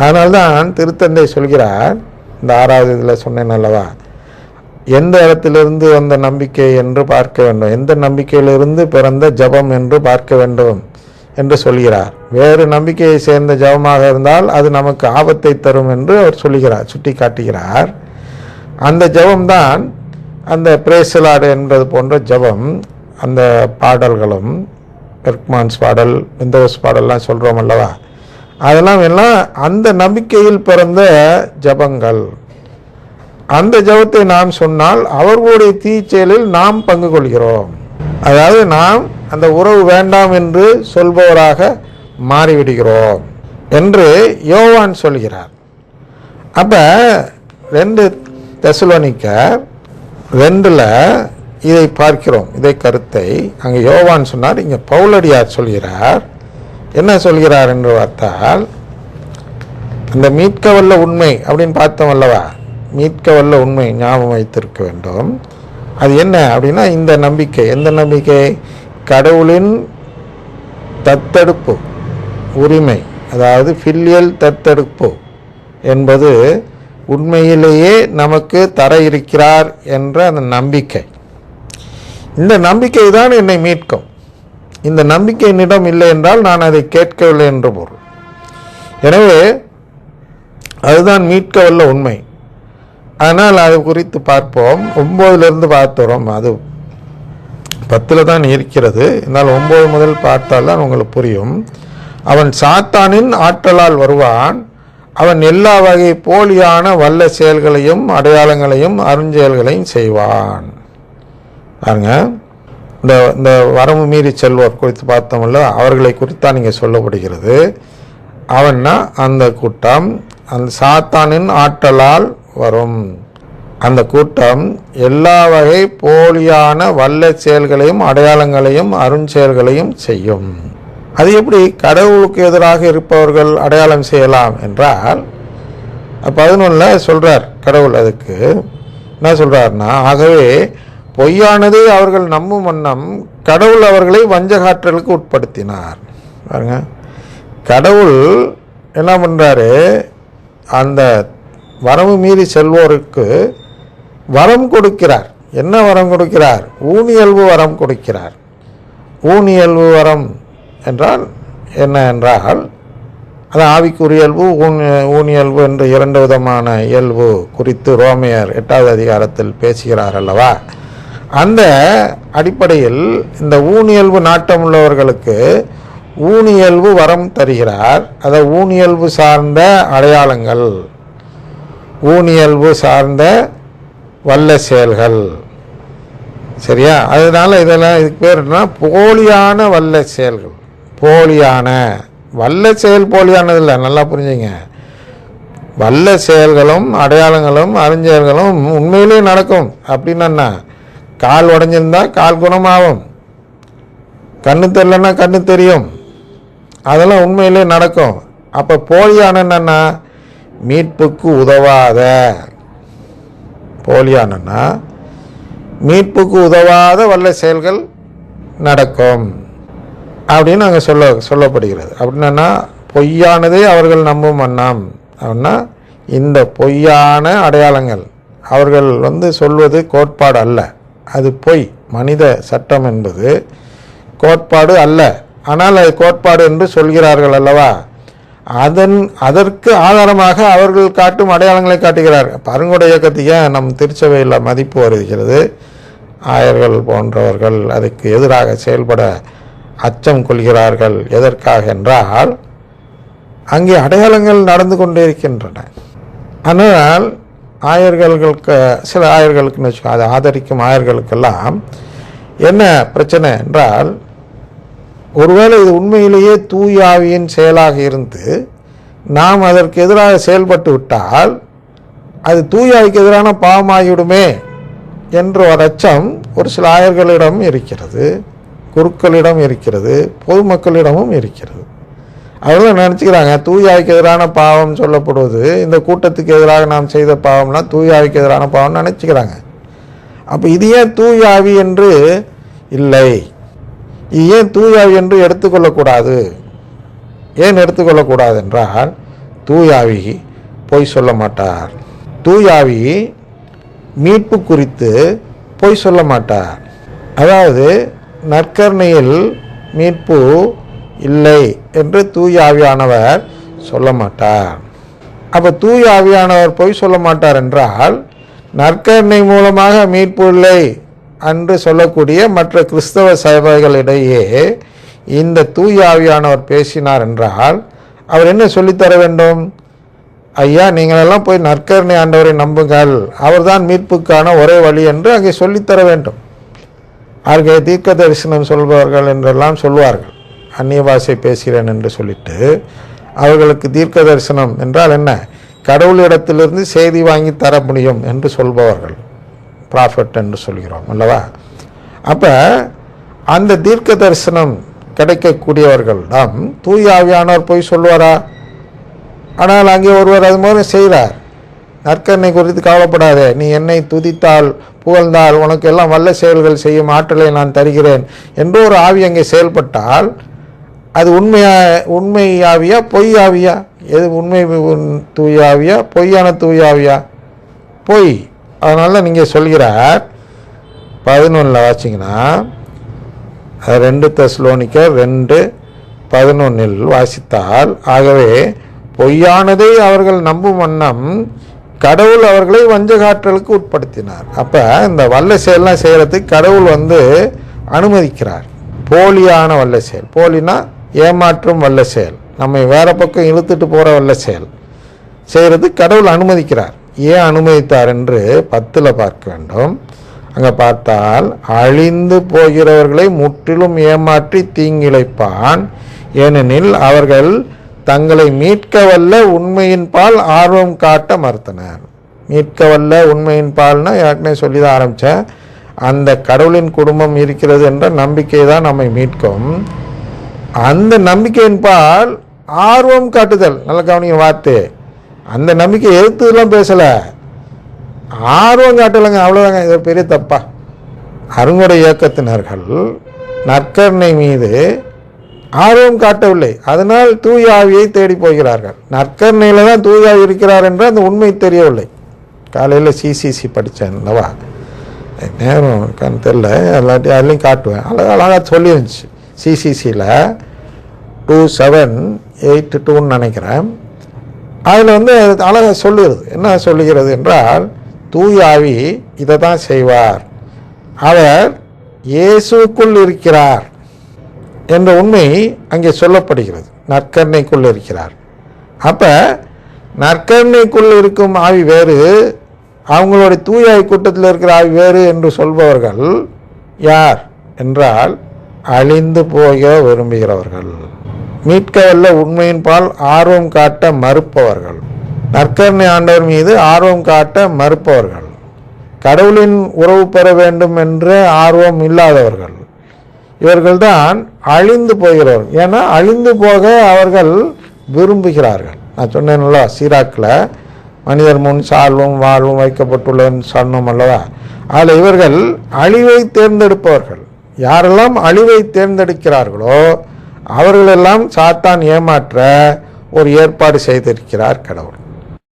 அதனால்தான் திருத்தந்தை சொல்கிறார், இந்த 6வது இதில் சொன்னேன் அல்லவா, எந்த இடத்திலிருந்து வந்த நம்பிக்கை என்று பார்க்க வேண்டும், எந்த நம்பிக்கையிலிருந்து பிறந்த ஜபம் என்று பார்க்க வேண்டும் என்று சொல்கிறார். வேறு நம்பிக்கையை சேர்ந்த ஜபமாக இருந்தால் அது நமக்கு ஆபத்தை தரும் என்று அவர் சொல்லுகிறார், சுட்டி காட்டுகிறார். அந்த ஜபம்தான் அந்த பிரேசலாடு என்பது போன்ற ஜபம். அந்த பாடல்களும் பெர்க்மான்ஸ் பாடல், விந்தோஸ் பாடல்லாம் சொல்கிறோம் அல்லவா, அதெல்லாம் எல்லாம் அந்த நம்பிக்கையில் பிறந்த ஜபங்கள். அந்த ஜபத்தை நாம் சொன்னால் அவர்களுடைய தீச்செயலில் நாம் பங்கு கொள்கிறோம். அதாவது நாம் அந்த உறவு வேண்டாம் என்று சொல்பவராக மாறிவிடுகிறோம் என்று யோவான் சொல்கிறார். அப்போ 2 தெசலோனிக்கர் 2ல் இதை பார்க்கிறோம். இதை கருத்தை அங்கே யோவான் சொன்னார், இங்கே பவுலடியார் சொல்கிறார். என்ன சொல்கிறார் என்று பார்த்தால், அந்த மீட்க வல்ல உண்மை அப்படின்னு பார்த்தோம் அல்லவா, மீட்க வல்ல உண்மை ஞாபகம் வைத்திருக்க வேண்டும். அது என்ன அப்படின்னா இந்த நம்பிக்கை. எந்த நம்பிக்கை? கடவுளின் தத்தெடுப்பு உரிமை, அதாவது ஃபில்லியல் தத்தெடுப்பு என்பது உண்மையிலேயே நமக்கு தர இருக்கிறார் என்ற அந்த நம்பிக்கை. இந்த நம்பிக்கை தான் என்னை மீட்கும். இந்த நம்பிக்கை என்னிடம் இல்லை என்றால் நான் அதை கேட்கவில்லை என்று பொருள். எனவே அதுதான் மீட்க வல்ல உண்மை. ஆனால் அது குறித்து பார்ப்போம். 9லிருந்து பார்த்துறோம், அது 10 தான் இருக்கிறது. இதனால் 9 முதல் பார்த்தால் தான் உங்களுக்கு புரியும். அவன் சாத்தானின் ஆற்றலால் வருவான், அவன் எல்லா வகை போலியான வல்ல செயல்களையும் அடையாளங்களையும் அருஞ்செயல்களையும் செய்வான். பாருங்க, இந்த வரம்பு மீறி செல்வோர் குறித்து பார்த்தோம்ல, அவர்களை குறித்தான் இங்கே சொல்லப்படுகிறது. அவன்னா அந்த கூட்டம் அந்த சாத்தானின் ஆற்றலால் வரும். அந்த கூட்டம் எல்லா வகை போலியான வல்ல செயல்களையும் அடையாளங்களையும் அருஞ்செயல்களையும் செய்யும். அது எப்படி கடவுளுக்கு எதிராக இருப்பவர்கள் அடையாளம் செய்யலாம் என்றால், 11 சொல்றார் கடவுள். அதுக்கு என்ன சொல்றாருன்னா, ஆகவே பொய்யானதை அவர்கள் நம்பும் வண்ணம் கடவுள் அவர்களை வஞ்சகாற்றலுக்கு உட்படுத்தினார். பாருங்க, கடவுள் என்ன பண்றாரு, அந்த வரம்பு மீறி செல்வோருக்கு வரம் கொடுக்கிறார். என்ன வரம் கொடுக்கிறார்? ஊனியல்பு வரம் கொடுக்கிறார். ஊனியல்பு வரம் என்றால் என்ன என்றால், அது ஆவிக்குரிய இயல்பு, ஊனியல்பு என்று 2 விதமான இயல்பு குறித்து ரோமையர் 8வது அதிகாரத்தில் பேசுகிறார் அல்லவா. அந்த அடிப்படையில் இந்த ஊனியல்பு நாட்டம் உள்ளவர்களுக்கு ஊனியல்பு வரம் தருகிறார். அதை ஊனியல்பு சார்ந்த அடையாளங்கள், ஊனியல்பு சார்ந்த வல்ல செயல்கள், சரியா? அதனால இதெல்லாம் இதுக்கு பேர் என்ன? போலியான வல்ல செயல்கள். போலியான வல்ல செயல் போலியானது இல்லை, நல்லா புரிஞ்சுங்க. வல்ல செயல்களும் அடையாளங்களும் அருஞ்செயல்களும் உண்மையிலே நடக்கும். அப்படின்னா கால் உடஞ்சிருந்தா கால் குணமாகும், கண்ணு தெரியலன்னா கண்ணு தெரியும், அதெல்லாம் உண்மையிலே நடக்கும். அப்போ போலியான என்னன்னா மீட்புக்கு உதவாத, போலியானன்னா மீட்புக்கு உதவாத வல்ல செயல்கள் நடக்கும் அப்படின்னு அங்கே சொல்லப்படுகிறது. அப்படின்னா பொய்யானதே அவர்கள் நம்பும் வண்ணம் அப்படின்னா இந்த பொய்யான அடையாளங்கள் அவர்கள் சொல்வது கோட்பாடு அல்ல, அது பொய். மனித சட்டம் என்பது கோட்பாடு அல்ல, ஆனால் அது கோட்பாடு என்று சொல்கிறார்கள் அல்லவா. அதற்கு ஆதாரமாக அவர்கள் காட்டும் அடையாளங்களை காட்டுகிறார்கள். பருங்கொடை இயக்கத்துக்கு நம் திருச்சபையில் மதிப்பு வருகிறது. ஆயர்கள் போன்றவர்கள் அதுக்கு எதிராக செயல்பட அச்சம் கொள்கிறார்கள். எதற்காக என்றால் அங்கே அடையாளங்கள் நடந்து கொண்டே இருக்கின்றன. ஆனால் ஆயர்களுக்கு, சில ஆயர்களுக்குன்னு வச்சுக்கோ, அதை ஆதரிக்கும் ஆயர்களுக்கெல்லாம் என்ன பிரச்சனை என்றால், ஒருவேளை இது உண்மையிலேயே தூய ஆவியின் செயலாக இருந்து நாம் அதற்கு எதிராக செயல்பட்டு விட்டால் அது தூய ஆவிக்கு எதிரான பாவமாகிவிடுமே என்ற ஒரு அச்சம் ஒரு சில ஆயர்களிடம் இருக்கிறது, குருக்களிடம் இருக்கிறது, பொதுமக்களிடமும் இருக்கிறது. அவர்களும் நினச்சிக்கிறாங்க தூய ஆவிக்கு எதிரான பாவம் சொல்லப்படுவது இந்த கூட்டத்துக்கு எதிராக நாம் செய்த பாவம்னா தூய ஆவிக்கு எதிரான பாவம்னு நினச்சிக்கிறாங்க. அப்போ இது ஏன் தூய ஆவி என்று இல்லை, ஏன் தூய ஆவி என்று எடுத்துக்கொள்ளக்கூடாது? ஏன் எடுத்துக்கொள்ளக்கூடாது என்றால், தூயாவி பொய் சொல்ல மாட்டார். தூயாவி மீட்பு குறித்து பொய் சொல்ல மாட்டார். அதாவது நற்கருணையில் மீட்பு இல்லை என்று தூயாவியானவர் சொல்ல மாட்டார். அப்போ தூயாவியானவர் பொய் சொல்ல மாட்டார் என்றால் நற்கருணை மூலமாக மீட்பு இல்லை என்று சொல்லக்கூடிய மற்ற கிறிஸ்தவ சபைகளிடையே இந்த தூயாவியானவர் பேசினார் என்றால் அவர் என்ன சொல்லித்தர வேண்டும்? ஐயா, நீங்களெல்லாம் போய் நற்கருணை ஆண்டவரை நம்புங்கள், அவர்தான் மீட்புக்கான ஒரே வழி என்று அங்கே சொல்லித்தர வேண்டும். ஆகவே தீர்க்க தரிசனம் சொல்பவர்கள் என்றெல்லாம் சொல்வார்கள். அந்நிய பாஷை பேசுகிறேன் என்று சொல்லிட்டு அவர்களுக்கு தீர்க்க தரிசனம் என்றால் என்ன? கடவுளிடத்திலிருந்து செய்தி வாங்கி தர முடியும் என்று சொல்பவர்கள், ப்ராஃபட் என்று சொல்கிறோம் அல்லவா? அப்போ அந்த தீர்க்க தரிசனம் கிடைக்கக்கூடியவர்களிடம் தூயாவியானவர் போய் சொல்லுவாரா? ஆனால் அங்கே ஒருவர் அது மாதிரி செய்கிறார். நற்கருணை குறித்து கவலைப்படாதே, நீ என்னை துதித்தால் புகழ்ந்தால் உனக்கு எல்லாம் வல்ல செயல்கள் செய்யும் ஆற்றலை நான் தருகிறேன் என்று ஒரு ஆவி அங்கே செயல்பட்டால் அது உண்மை ஆவியா பொய் ஆவியா? எது உண்மை தூயாவியா பொய்யான தூயாவியா? பொய். அதனால நீங்கள் சொல்கிறார் 11 வாசிங்கன்னா 2 தெசலோனிக்கர் 2:11 வாசித்தால், ஆகவே பொய்யானதை அவர்கள் நம்பும் வண்ணம் கடவுள் அவர்களை வஞ்சகாற்றலுக்கு உட்படுத்தினார். அப்போ இந்த வல்ல செயல்லாம் செய்கிறதுக்கு கடவுள் அனுமதிக்கிறார். போலியான வல்ல செயல், போலினா ஏமாற்றும் வல்ல செயல், நம்மை வேற பக்கம் இழுத்துட்டு போகிற வல்ல செயல் செய்கிறது கடவுள் அனுமதிக்கிறார். ஏன் அனுமதித்தார் என்று 10 பார்க்க வேண்டும். அங்கே பார்த்தால், அழிந்து போகிறவர்களை முற்றிலும் ஏமாற்றி தீங்கிழைப்பான், ஏனெனில் அவர்கள் தங்களை மீட்க வல்ல உண்மையின் பால் ஆர்வம் காட்ட மறுத்தனர். மீட்க வல்ல உண்மையின் பால்னா ஏற்கனவே சொல்லி தான் ஆரம்பித்தேன். அந்த கடவுளின் குடும்பம் இருக்கிறது என்ற நம்பிக்கை தான் நம்மை மீட்கும். அந்த நம்பிக்கையின் பால் ஆர்வம் காட்டுதல். நல்ல கவனிங்க வார்த்தை. அந்த நம்பிக்கை எதிர்த்துலாம் பேசலை, ஆர்வம் காட்டலைங்க, அவ்வளோதாங்க. இது பெரிய தப்பா? அருங்கொடை இயக்கத்தினர்கள் நற்கருணை மீது ஆர்வம் காட்டவில்லை, அதனால் தூய ஆவியை தேடி போகிறார்கள். நற்கருணையில் தான் தூய ஆவி இருக்கிறார் என்று அந்த உண்மை தெரியவில்லை. காலையில் சிசிசி படித்தேன் அல்லவா, நேரம் இருக்கான்னு தெரில, எல்லாத்தையும் அதுலேயும் காட்டுவேன். அழகாக சொல்லிருந்துச்சு. சிசிசியில் 2782 நினைக்கிறேன். அதில் அழகாக சொல்லுகிறது. என்ன சொல்லுகிறது என்றால், தூய ஆவி இதை தான் செய்வார், அவர் இயேசுக்குள் இருக்கிறார் என்ற உண்மை அங்கே சொல்லப்படுகிறது. நற்கருணைக்குள் இருக்கிறார். அப்போ நற்கருணைக்குள் இருக்கும் ஆவி வேறு, அவங்களுடைய தூய ஆவி கூட்டத்தில் இருக்கிற ஆவி வேறு என்று சொல்பவர்கள் யார் என்றால், அழிந்து போக விரும்புகிறவர்கள், மீட்க வல்ல உண்மையின் பால் ஆர்வம் காட்ட மறுப்பவர்கள், நற்கருணை ஆண்டவர் மீது ஆர்வம் காட்ட மறுப்பவர்கள், கடவுளின் உறவு பெற வேண்டும் என்ற ஆர்வம் இல்லாதவர்கள், இவர்கள்தான் அழிந்து போகிறவர்கள். ஏன்னா அழிந்து போக அவர்கள் விரும்புகிறார்கள். நான் சொன்னேன்ல, சீராக்கில் மனிதர் முன் சால்வும் வாழ்வும் வைக்கப்பட்டுள்ளன்னு சொன்னோம் அல்லவா, அதில் இவர்கள் அழிவை தேர்ந்தெடுப்பவர்கள். யாரெல்லாம் அழிவை தேர்ந்தெடுக்கிறார்களோ அவர்களெல்லாம் சாத்தான் ஏமாற்ற ஒரு ஏற்பாடு செய்திருக்கிறார் கடவுள்.